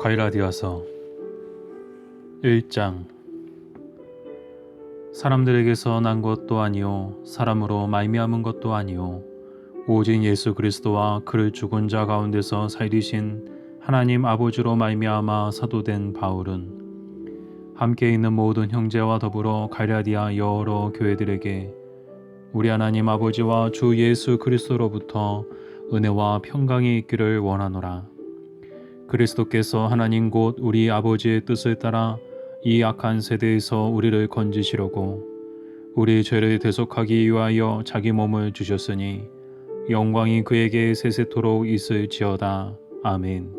갈라디아서 1장. 사람들에게서 난 것도 아니요 사람으로 말미암은 것도 아니요 오직 예수 그리스도와 그를 죽은 자 가운데서 살리신 하나님 아버지로 말미암아 사도된 바울은 함께 있는 모든 형제와 더불어 갈라디아 여러 교회들에게 우리 하나님 아버지와 주 예수 그리스도로부터 은혜와 평강이 있기를 원하노라. 그리스도께서 하나님 곧 우리 아버지의 뜻을 따라 이 악한 세대에서 우리를 건지시려고 우리 죄를 대속하기 위하여 자기 몸을 주셨으니 영광이 그에게 세세토록 있을지어다. 아멘.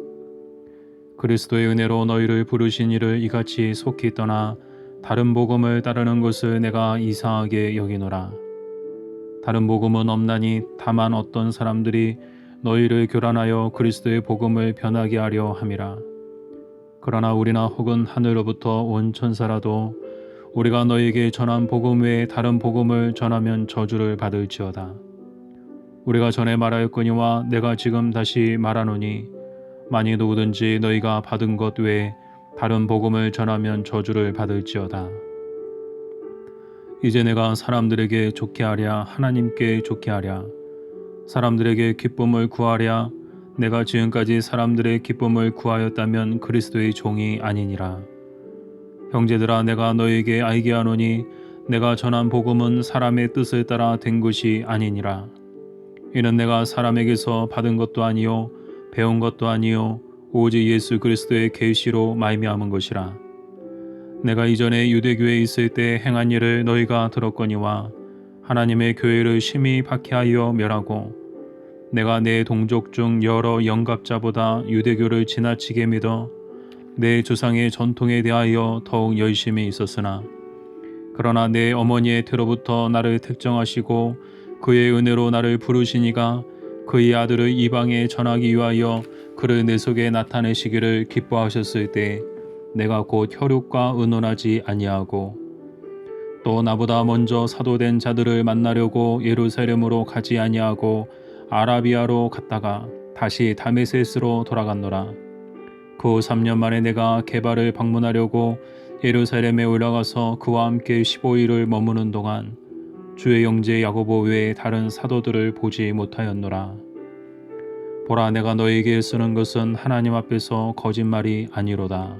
그리스도의 은혜로 너희를 부르신 이를 이같이 속히 떠나 다른 복음을 따르는 것을 내가 이상하게 여기노라. 다른 복음은 없나니 다만 어떤 사람들이 너희를 교란하여 그리스도의 복음을 변하게 하려 함이라. 그러나 우리나 혹은 하늘로부터 온 천사라도 우리가 너희에게 전한 복음 외에 다른 복음을 전하면 저주를 받을지어다. 우리가 전에 말하였거니와 내가 지금 다시 말하노니 만일 누구든지 너희가 받은 것 외에 다른 복음을 전하면 저주를 받을지어다. 이제 내가 사람들에게 좋게 하랴 하나님께 좋게 하랴 사람들에게 기쁨을 구하랴 내가 지금까지 사람들의 기쁨을 구하였다면 그리스도의 종이 아니니라. 형제들아 내가 너희에게 알게 하노니 내가 전한 복음은 사람의 뜻을 따라 된 것이 아니니라. 이는 내가 사람에게서 받은 것도 아니요 배운 것도 아니요 오직 예수 그리스도의 계시로 말미암은 것이라. 내가 이전에 유대교에 있을 때 행한 일을 너희가 들었거니와 하나님의 교회를 심히 박해하여 멸하고 내가 내 동족 중 여러 영갑자보다 유대교를 지나치게 믿어 내 조상의 전통에 대하여 더욱 열심히 있었으나 그러나 내 어머니의 태로부터 나를 택정하시고 그의 은혜로 나를 부르시니가 그의 아들을 이방에 전하기 위하여 그를 내 속에 나타내시기를 기뻐하셨을 때 내가 곧 혈육과 의논하지 아니하고 또 나보다 먼저 사도된 자들을 만나려고 예루살렘으로 가지 아니하고 아라비아로 갔다가 다시 다메세스로 돌아갔노라. 그 3년 만에 내가 게바를 방문하려고 예루살렘에 올라가서 그와 함께 15일을 머무는 동안 주의 형제 야고보 외에 다른 사도들을 보지 못하였노라. 보라 내가 너희에게 쓰는 것은 하나님 앞에서 거짓말이 아니로다.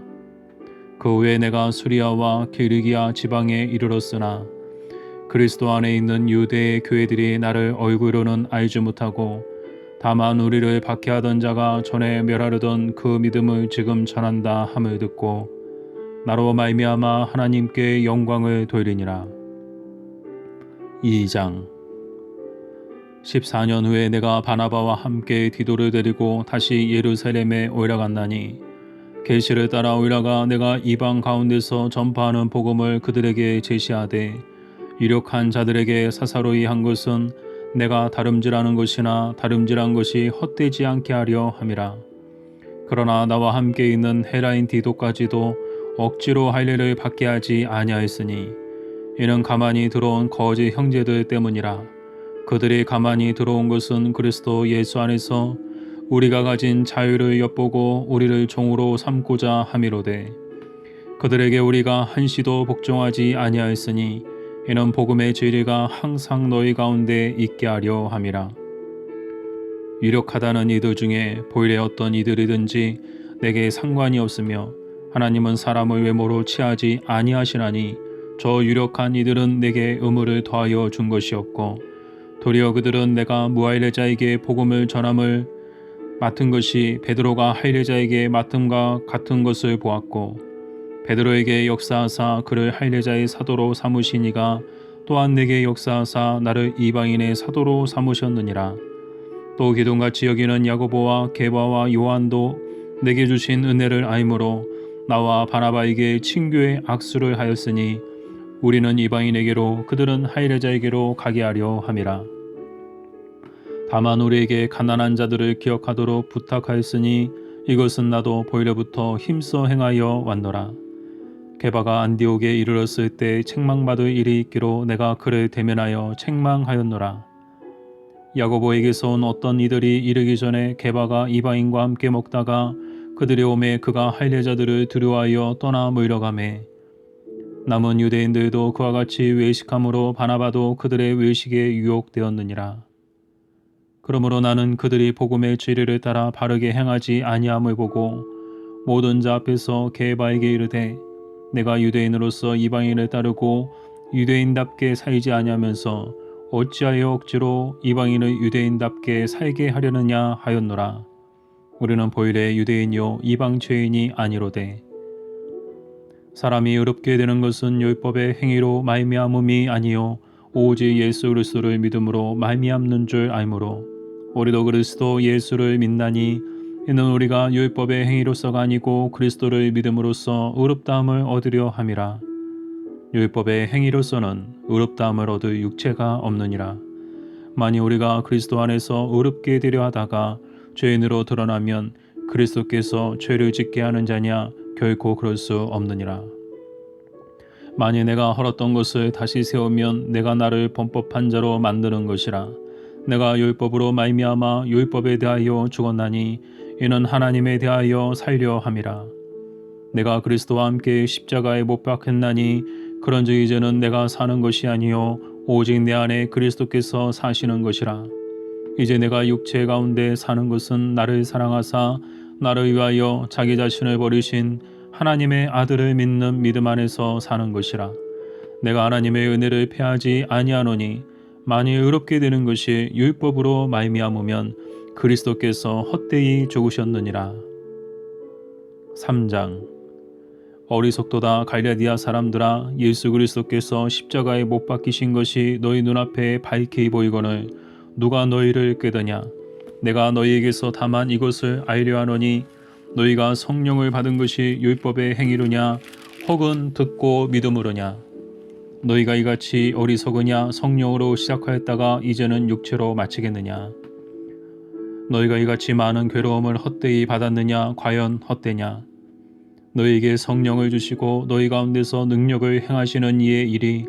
그 후에 내가 수리아와 기르기아 지방에 이르렀으나 그리스도 안에 있는 유대의 교회들이 나를 얼굴로는 알지 못하고 다만 우리를 박해하던 자가 전에 멸하려던 그 믿음을 지금 전한다 함을 듣고 나로 말미암아 하나님께 영광을 돌리니라. 2장. 14년 후에 내가 바나바와 함께 디도를 데리고 다시 예루살렘에 올라갔나니 계시를 따라 올라가 내가 이방 가운데서 전파하는 복음을 그들에게 제시하되 유력한 자들에게 사사로이 한 것은 내가 다름질하는 것이나 다름질한 것이 헛되지 않게 하려 함이라. 그러나 나와 함께 있는 헤라인 디도까지도 억지로 할례를 받게 하지 아니하였으니 이는 가만히 들어온 거짓 형제들 때문이라. 그들이 가만히 들어온 것은 그리스도 예수 안에서 우리가 가진 자유를 엿보고 우리를 종으로 삼고자 함이로되 그들에게 우리가 한시도 복종하지 아니하였으니 이는 복음의 진리가 항상 너희 가운데 있게 하려 함이라. 유력하다는 이들 중에 본래 어떤 이들이든지 내게 상관이 없으며 하나님은 사람을 외모로 취하지 아니하시나니 저 유력한 이들은 내게 의무를 더하여 준 것이었고 도리어 그들은 내가 무할례자에게 복음을 전함을 맡은 것이 베드로가 할례자에게 맡음과 같은 것을 보았고 베드로에게 역사하사 그를 할례자의 사도로 삼으시니가 또한 내게 역사하사 나를 이방인의 사도로 삼으셨느니라. 또 기둥같이 여기는 야고보와 게바와 요한도 내게 주신 은혜를 알므로 나와 바나바에게 친교의 악수를 하였으니 우리는 이방인에게로 그들은 할례자에게로 가게 하려 함이라. 다만 우리에게 가난한 자들을 기억하도록 부탁하였으니 이것은 나도 본래부터 힘써 행하여 왔노라. 게바가 안디옥에 이르렀을 때 책망받을 일이 있기로 내가 그를 대면하여 책망하였노라. 야고보에게서 온 어떤 이들이 이르기 전에 게바가 이방인과 함께 먹다가 그들의 오매 그가 할례자들을 두려워하여 떠나 몰려가매 남은 유대인들도 그와 같이 외식함으로 바나바도 그들의 외식에 유혹되었느니라. 그러므로 나는 그들이 복음의 진리를 따라 바르게 행하지 아니함을 보고 모든 자 앞에서 게바에게 이르되 내가 유대인으로서 이방인을 따르고 유대인답게 살지 아니하면서 어찌하여 억지로 이방인을 유대인답게 살게 하려느냐 하였노라. 우리는 보일에 유대인이요 이방 죄인이 아니로되 사람이 의롭게 되는 것은 율법의 행위로 말미암음이 아니요 오직 예수 그리스도를 믿음으로 말미암는 줄 알므로 우리도 그리스도 예수를 믿나니 이는 우리가 율법의 행위로서가 아니고 그리스도를 믿음으로써 의롭다함을 얻으려 함이라. 율법의 행위로서는 의롭다함을 얻을 육체가 없느니라. 만일 우리가 그리스도 안에서 의롭게 되려 하다가 죄인으로 드러나면 그리스도께서 죄를 짓게 하는 자냐? 결코 그럴 수 없느니라. 만일 내가 헐었던 것을 다시 세우면 내가 나를 범법한 자로 만드는 것이라. 내가 율법으로 말미암아 율법에 대하여 죽었나니 이는 하나님에 대하여 살려 함이라. 내가 그리스도와 함께 십자가에 못 박혔나니 그런즉 이제는 내가 사는 것이 아니요 오직 내 안에 그리스도께서 사시는 것이라. 이제 내가 육체 가운데 사는 것은 나를 사랑하사 나를 위하여 자기 자신을 버리신 하나님의 아들을 믿는 믿음 안에서 사는 것이라. 내가 하나님의 은혜를 패하지 아니하노니 만일 의롭게 되는 것이 율법으로 말미암으면 그리스도께서 헛되이 죽으셨느니라. 3장 어리석도다 갈라디아 사람들아 예수 그리스도께서 십자가에 못 박히신 것이 너희 눈앞에 밝히 보이거늘 누가 너희를 꾀더냐. 내가 너희에게서 다만 이것을 알려 하노니 너희가 성령을 받은 것이 율법의 행위로냐 혹은 듣고 믿음으로냐. 너희가 이같이 어리석으냐 성령으로 시작하였다가 이제는 육체로 마치겠느냐. 너희가 이같이 많은 괴로움을 헛되이 받았느냐 과연 헛되냐. 너희에게 성령을 주시고 너희 가운데서 능력을 행하시는 이의 일이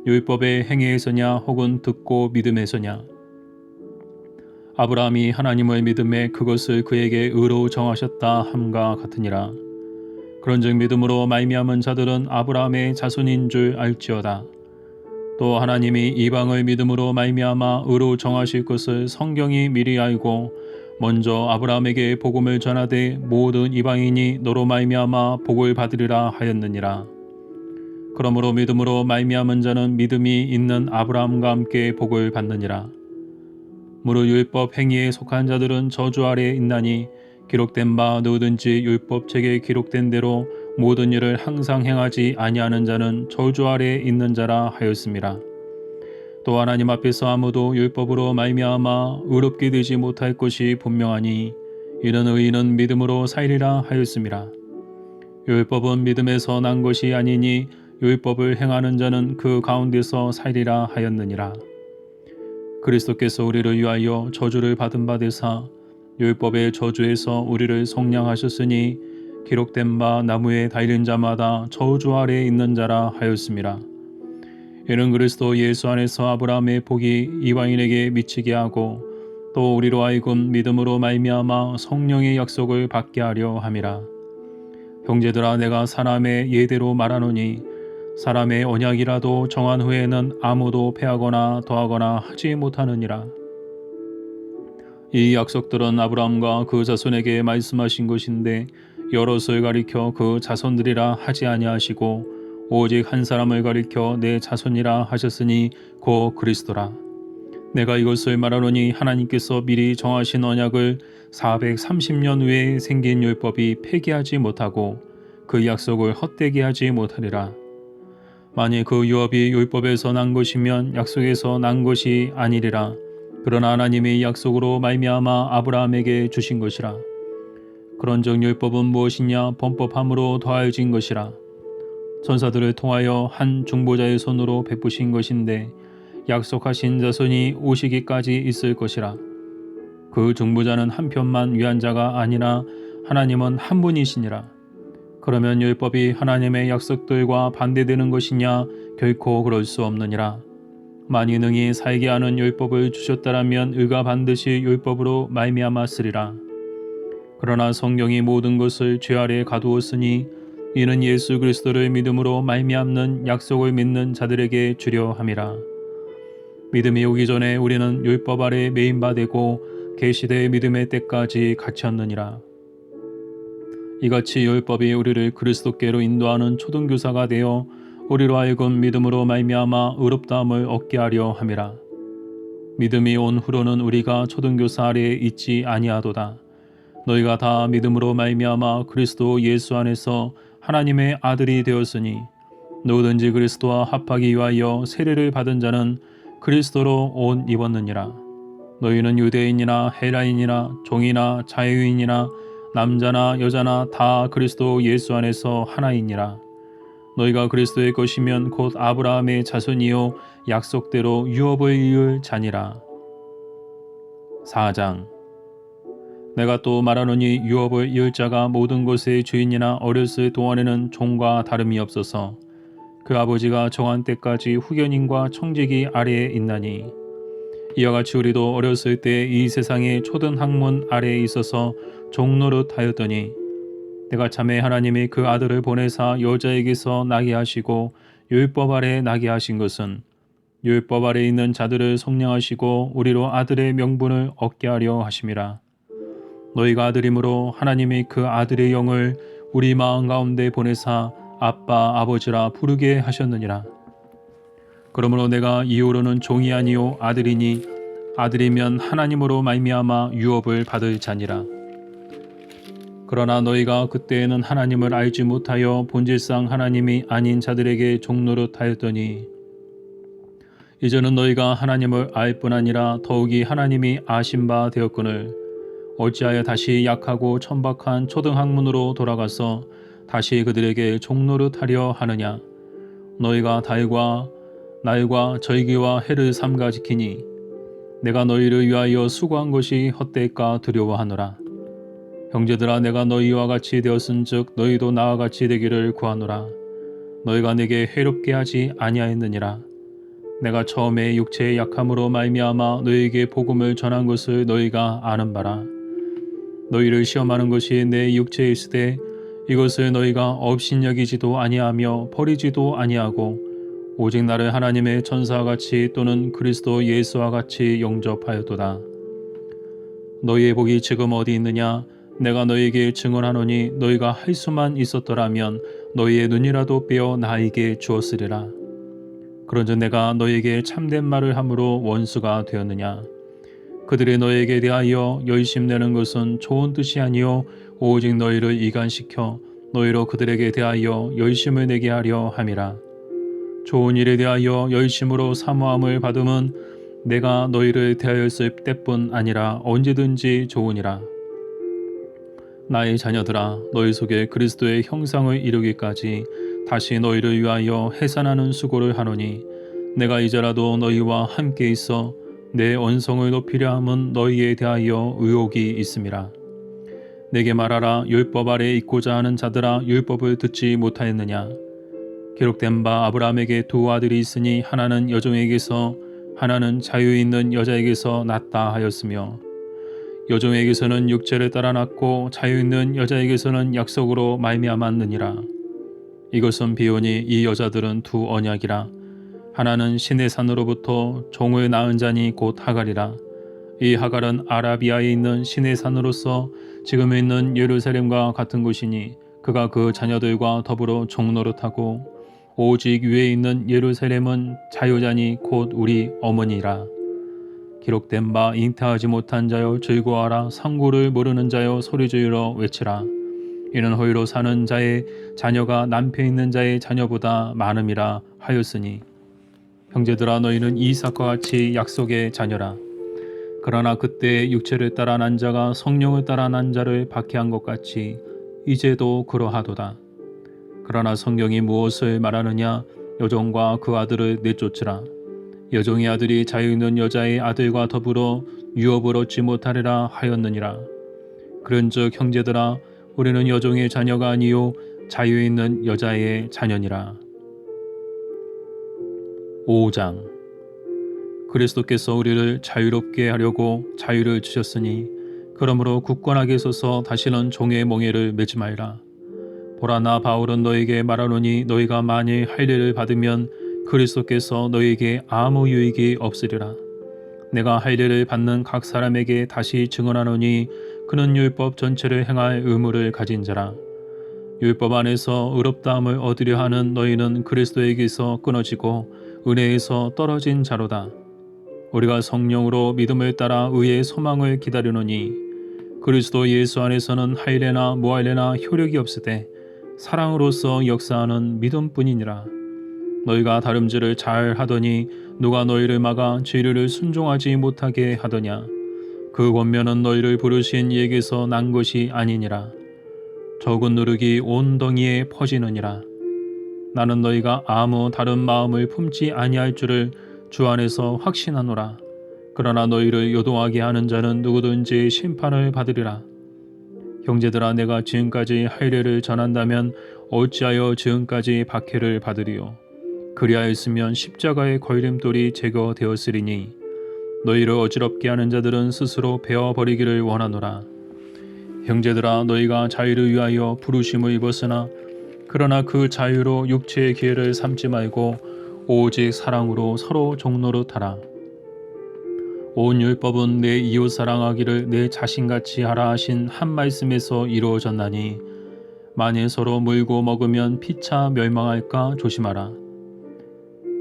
율법의 행위에서냐 혹은 듣고 믿음에서냐. 아브라함이 하나님을 믿음에 그것을 그에게 의로 정하셨다 함과 같으니라. 그런즉 믿음으로 말미암은 자들은 아브라함의 자손인 줄 알지어다. 또 하나님이 이방을 믿음으로 말미암아 의로 정하실 것을 성경이 미리 알고 먼저 아브라함에게 복음을 전하되 모든 이방인이 너로 말미암아 복을 받으리라 하였느니라. 그러므로 믿음으로 말미암은 자는 믿음이 있는 아브라함과 함께 복을 받느니라. 무릇 율법 행위에 속한 자들은 저주 아래에 있나니 기록된 바 누구든지 율법 책에 기록된 대로 모든 일을 항상 행하지 아니하는 자는 저주 아래에 있는 자라 하였습니다. 또 하나님 앞에서 아무도 율법으로 말미암아 의롭게 되지 못할 것이 분명하니 이는 의인은 믿음으로 살리라 하였습니다. 율법은 믿음에서 난 것이 아니니 율법을 행하는 자는 그 가운데서 살리라 하였느니라. 그리스도께서 우리를 위하여 저주를 받은 바 되사 율법의 저주에서 우리를 속량하셨으니 기록된 바 나무에 달린 자마다 저주 아래에 있는 자라 하였습니다. 이는 그리스도 예수 안에서 아브라함의 복이 이방인에게 미치게 하고 또 우리로 하여금 믿음으로 말미암아 성령의 약속을 받게 하려 함이라. 형제들아 내가 사람의 예대로 말하노니 사람의 언약이라도 정한 후에는 아무도 패하거나 더하거나 하지 못하느니라. 이 약속들은 아브라함과 그 자손에게 말씀하신 것인데 여럿을 가리켜 그 자손들이라 하지 아니하시고 오직 한 사람을 가리켜 내 자손이라 하셨으니 곧 그리스도라. 내가 이것을 말하노니 하나님께서 미리 정하신 언약을 430년 후에 생긴 율법이 폐기하지 못하고 그 약속을 헛되게 하지 못하리라. 만일 그 유업이 율법에서 난 것이면 약속에서 난 것이 아니리라. 그러나 하나님의 약속으로 말미암아 아브라함에게 주신 것이라. 그런즉 율법은 무엇이냐 범법함으로 더하여진 것이라. 천사들을 통하여 한 중보자의 손으로 베푸신 것인데 약속하신 자손이 오시기까지 있을 것이라. 그 중보자는 한편만 위한 자가 아니라 하나님은 한 분이시니라. 그러면 율법이 하나님의 약속들과 반대되는 것이냐? 결코 그럴 수 없느니라. 만일 능히 살게 하는 율법을 주셨다라면 의가 반드시 율법으로 말미암았으리라. 그러나 성경이 모든 것을 죄 아래에 가두었으니 이는 예수 그리스도를 믿음으로 말미암는 약속을 믿는 자들에게 주려 함이라. 믿음이 오기 전에 우리는 율법 아래 매인 바 되고 계시되의 믿음의 때까지 갇혔느니라. 이같이 율법이 우리를 그리스도께로 인도하는 초등교사가 되어 우리로 하여금 믿음으로 말미암아 의롭다함을 얻게 하려 함이라. 믿음이 온 후로는 우리가 초등교사 아래에 있지 아니하도다. 너희가 다 믿음으로 말미암아 그리스도 예수 안에서 하나님의 아들이 되었으니 누구든지 그리스도와 합하기 위하여 세례를 받은 자는 그리스도로 옷 입었느니라. 너희는 유대인이나 헬라인이나 종이나 자유인이나 남자나 여자나 다 그리스도 예수 안에서 하나이니라. 너희가 그리스도의 것이면 곧 아브라함의 자손이요 약속대로 유업을 이을 자니라. 4장. 내가 또 말하노니 유업을 이을 자가 모든 것의 주인이나 어렸을 동안에는 종과 다름이 없어서 그 아버지가 정한 때까지 후견인과 청지기 아래에 있나니 이와 같이 우리도 어렸을 때 이 세상의 초등 학문 아래에 있어서 종노릇 하였더니 내가 참에 하나님이 그 아들을 보내사 여자에게서 나게 하시고 율법 아래 나게 하신 것은 율법 아래 있는 자들을 속량하시고 우리로 아들의 명분을 얻게 하려 하심이라. 너희가 아들이므로 하나님이 그 아들의 영을 우리 마음 가운데 보내사 아빠 아버지라 부르게 하셨느니라. 그러므로 내가 이후로는 종이 아니요 아들이니 아들이면 하나님으로 말미암아 유업을 받을 자니라. 그러나 너희가 그때에는 하나님을 알지 못하여 본질상 하나님이 아닌 자들에게 종노릇하였더니 이제는 너희가 하나님을 알 뿐 아니라 더욱이 하나님이 아신 바 되었거늘 어찌하여 다시 약하고 천박한 초등학문으로 돌아가서 다시 그들에게 종노릇하려 하느냐. 너희가 달과 날과 절기와 해를 삼가 지키니 내가 너희를 위하여 수고한 것이 헛될까 두려워하노라. 형제들아 내가 너희와 같이 되었은즉 너희도 나와 같이 되기를 구하노라. 너희가 내게 해롭게 하지 아니하였느니라. 내가 처음에 육체의 약함으로 말미암아 너희에게 복음을 전한 것을 너희가 아는 바라. 너희를 시험하는 것이 내 육체에 있으되 이것을 너희가 업신여기지도 아니하며 버리지도 아니하고 오직 나를 하나님의 천사와 같이 또는 그리스도 예수와 같이 영접하였도다. 너희의 복이 지금 어디 있느냐? 내가 너희에게 증언하노니 너희가 할 수만 있었더라면 너희의 눈이라도 빼어 나에게 주었으리라. 그런즉 내가 너희에게 참된 말을 함으로 원수가 되었느냐? 그들이 너희에게 대하여 열심내는 것은 좋은 뜻이 아니요 오직 너희를 이간시켜 너희로 그들에게 대하여 열심을 내게 하려 함이라. 좋은 일에 대하여 열심으로 사모함을 받음은 내가 너희를 대하였을 때뿐 아니라 언제든지 좋으니라. 나의 자녀들아 너희 속에 그리스도의 형상을 이루기까지 다시 너희를 위하여 해산하는 수고를 하노니 내가 이제라도 너희와 함께 있어 내 언성을 높이려 함은 너희에 대하여 의혹이 있음이라. 내게 말하라. 율법 아래 있고자 하는 자들아 율법을 듣지 못하였느냐. 기록된 바 아브라함에게 두 아들이 있으니 하나는 여종에게서 하나는 자유에 있는 여자에게서 낳다 하였으며 여종에게서는 육체를 따라 낳고 자유 있는 여자에게서는 약속으로 말미암았느니라. 이것은 비오니 이 여자들은 두 언약이라. 하나는 신의 산으로부터 종을 낳은 자니 곧 하갈이라. 이 하갈은 아라비아에 있는 신의 산으로서 지금 있는 예루살렘과 같은 곳이니 그가 그 자녀들과 더불어 종노릇하고 오직 위에 있는 예루살렘은 자유자니 곧 우리 어머니라. 기록된 바 잉태하지 못한 자여 즐거워하라. 상고를 모르는 자여 소리지르러 외치라. 이는 허위로 사는 자의 자녀가 남편 있는 자의 자녀보다 많음이라 하였으니 형제들아 너희는 이삭과 같이 약속의 자녀라. 그러나 그때 육체를 따라 난 자가 성령을 따라 난 자를 박해한 것 같이 이제도 그러하도다. 그러나 성경이 무엇을 말하느냐? 여종과 그 아들을 내쫓으라. 여종의 아들이 자유 있는 여자의 아들과 더불어 유업을 얻지 못하리라 하였느니라. 그런즉 형제들아 우리는 여종의 자녀가 아니요 자유 있는 여자의 자녀니라. 5장. 그리스도께서 우리를 자유롭게 하려고 자유를 주셨으니 그러므로 굳건하게 서서 다시는 종의 몽해를 매지 말라. 보라, 나 바울은 너에게 말하노니 너희가 만일 할례를 받으면 그리스도께서 너희에게 아무 유익이 없으리라. 내가 할례를 받는 각 사람에게 다시 증언하노니 그는 율법 전체를 행할 의무를 가진 자라. 율법 안에서 의롭다함을 얻으려 하는 너희는 그리스도에게서 끊어지고 은혜에서 떨어진 자로다. 우리가 성령으로 믿음을 따라 의의 소망을 기다리노니 그리스도 예수 안에서는 할례나 무할례나 효력이 없으되 사랑으로서 역사하는 믿음뿐이니라. 너희가 다름질을 잘 하더니 누가 너희를 막아 진리를 순종하지 못하게 하더냐. 그 권면은 너희를 부르신 이에게서 난 것이 아니니라. 적은 누룩이 온 덩이에 퍼지느니라. 나는 너희가 아무 다른 마음을 품지 아니할 줄을 주 안에서 확신하노라. 그러나 너희를 요동하게 하는 자는 누구든지 심판을 받으리라. 형제들아, 내가 지금까지 할례를 전한다면 어찌하여 지금까지 박해를 받으리요. 그리하였으면 십자가의 걸림돌이 제거되었으리니 너희를 어지럽게 하는 자들은 스스로 베어버리기를 원하노라. 형제들아, 너희가 자유를 위하여 부르심을 입었으나 그러나 그 자유로 육체의 기회를 삼지 말고 오직 사랑으로 서로 종노릇하라. 온 율법은 내 이웃 사랑하기를 내 자신같이 하라 하신 한 말씀에서 이루어졌나니 만일 서로 물고 먹으면 피차 멸망할까 조심하라.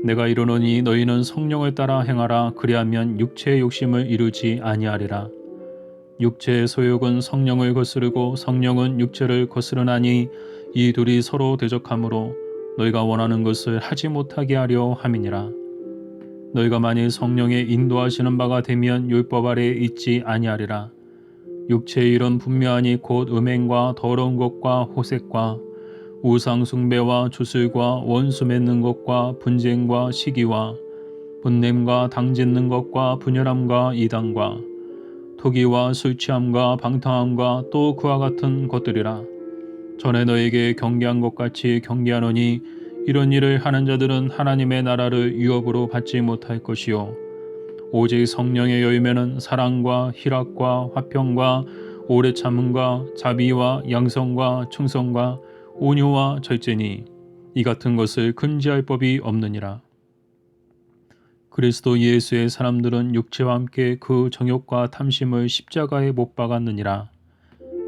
내가 이르노니 너희는 성령을 따라 행하라. 그리하면 육체의 욕심을 이루지 아니하리라. 육체의 소욕은 성령을 거스르고 성령은 육체를 거스르나니 이 둘이 서로 대적하므로 너희가 원하는 것을 하지 못하게 하려 함이니라. 너희가 만일 성령의 인도하시는 바가 되면 율법 아래 있지 아니하리라. 육체의 일은 분명하니 곧 음행과 더러운 것과 호색과 우상 숭배와 주술과 원수 맺는 것과 분쟁과 시기와 분냄과 당짓는 것과 분열함과 이단과 토기와 술취함과 방탕함과 또 그와 같은 것들이라. 전에 너에게 경계한 것 같이 경계하노니 이런 일을 하는 자들은 하나님의 나라를 유업으로 받지 못할 것이요 오직 성령의 열매는 사랑과 희락과 화평과 오래 참음과 자비와 양성과 충성과 온유와 절제니 이 같은 것을 금지할 법이 없느니라. 그리스도 예수의 사람들은 육체와 함께 그 정욕과 탐심을 십자가에 못 박았느니라.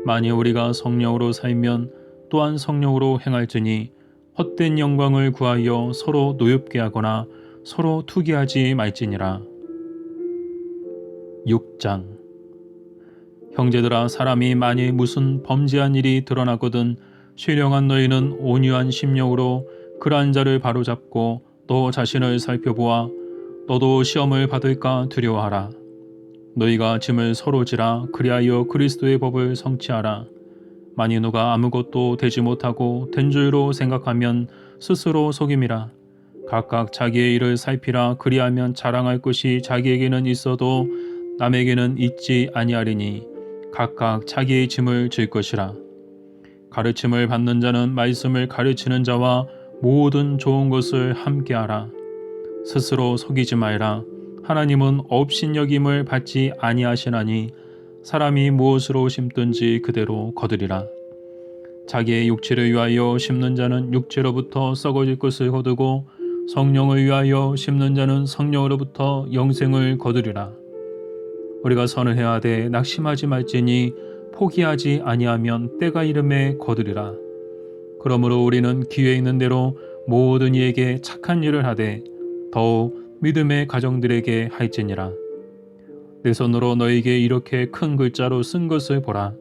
만일 우리가 성령으로 살면 또한 성령으로 행할지니 헛된 영광을 구하여 서로 노엽게 하거나 서로 투기하지 말지니라. 6장. 형제들아, 사람이 만일 무슨 범죄한 일이 드러나거든 신령한 너희는 온유한 심령으로 그러한 자를 바로잡고 너 자신을 살펴보아 너도 시험을 받을까 두려워하라. 너희가 짐을 서로 지라. 그리하여 그리스도의 법을 성취하라. 만일 누가 아무것도 되지 못하고 된 줄로 생각하면 스스로 속임이라. 각각 자기의 일을 살피라. 그리하면 자랑할 것이 자기에게는 있어도 남에게는 있지 아니하리니 각각 자기의 짐을 질 것이라. 가르침을 받는 자는 말씀을 가르치는 자와 모든 좋은 것을 함께하라. 스스로 속이지 말라. 하나님은 업신여김을 받지 아니하시나니 사람이 무엇으로 심든지 그대로 거두리라. 자기의 육체를 위하여 심는 자는 육체로부터 썩어질 것을 거두고 성령을 위하여 심는 자는 성령으로부터 영생을 거두리라. 우리가 선을 하되 낙심하지 말지니 포기하지 아니하면 때가 이름에 거두리라. 그러므로 우리는 기회 있는 대로 모든 이에게 착한 일을 하되 더욱 믿음의 가정들에게 할지니라. 내 손으로 너에게 이렇게 큰 글자로 쓴 것을 보라.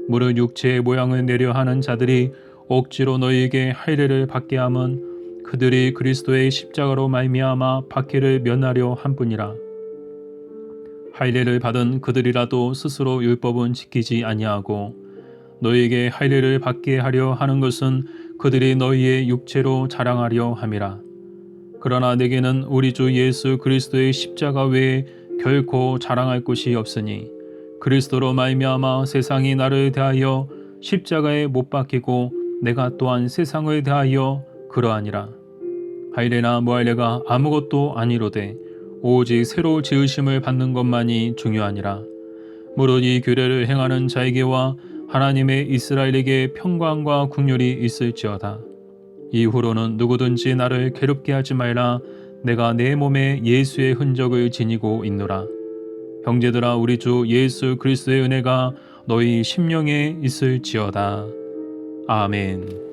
무릇 육체의 모양을 내려 하는 자들이 억지로 너희에게 할례를 받게 함은 그들이 그리스도의 십자가로 말미암아 박해를 면하려 함뿐이라. 할례를 받은 그들이라도 스스로 율법은 지키지 아니하고 너희에게 할례를 받게 하려 하는 것은 그들이 너희의 육체로 자랑하려 함이라. 그러나 내게는 우리 주 예수 그리스도의 십자가 외에 결코 자랑할 것이 없으니 그리스도로 말미암아 세상이 나를 대하여 십자가에 못 박히고 내가 또한 세상을 대하여 그러하니라. 할례나 무할례가 아무것도 아니로되 오직 새로 지으심을 받는 것만이 중요하니라. 무릇 이 규례를 행하는 자에게와 하나님의 이스라엘에게 평강과 국률이 있을지어다. 이후로는 누구든지 나를 괴롭게 하지 말라. 내가 내 몸에 예수의 흔적을 지니고 있노라. 형제들아, 우리 주 예수 그리스도의 은혜가 너희 심령에 있을지어다. 아멘.